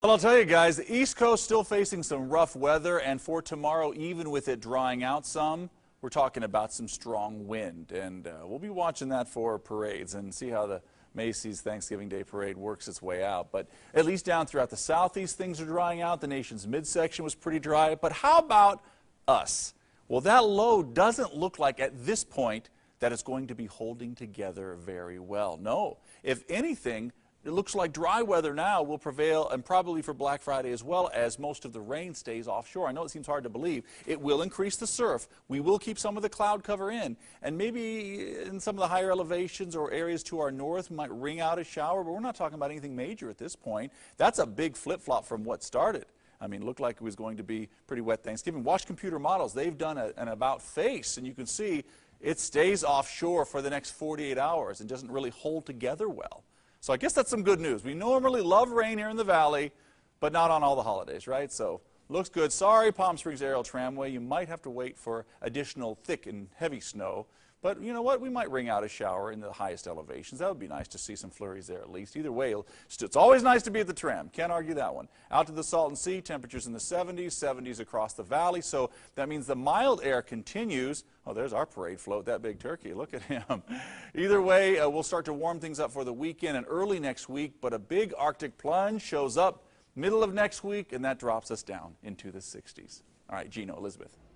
Well, I'll tell you guys, the East Coast still facing some rough weather, and for tomorrow, even with it drying out some, we're talking about some strong wind. And we'll be watching that for parades and see how the Macy's Thanksgiving Day Parade works its way out. But at least down throughout the southeast, things are drying out. The nation's midsection was pretty dry. But how about us? Well, that low doesn't look like at this point that it's going to be holding together very well. No, if anything, it looks like dry weather now will prevail, and probably for Black Friday as well, as most of the rain stays offshore. I know it seems hard to believe. It will increase the surf. We will keep some of the cloud cover in, and maybe in some of the higher elevations or areas to our north might ring out a shower, but we're not talking about anything major at this point. That's a big flip-flop from what started. I mean, it looked like it was going to be pretty wet Thanksgiving. Watch computer models. They've done an about face, and you can see it stays offshore for the next 48 hours and doesn't really hold together well. So I guess that's some good news. We normally love rain here in the valley, but not on all the holidays, right? So looks good. Sorry, Palm Springs Aerial Tramway. You might have to wait for additional thick and heavy snow. But you know what? We might ring out a shower in the highest elevations. That would be nice to see some flurries there at least. Either way, it's always nice to be at the tram. Can't argue that one. Out to the Salton Sea, temperatures in the 70s, 70s across the valley. So that means the mild air continues. Oh, there's our parade float, that big turkey. Look at him. Either way, we'll start to warm things up for the weekend and early next week. But a big Arctic plunge shows up middle of next week, and that drops us down into the 60s. All right, Gino, Elizabeth.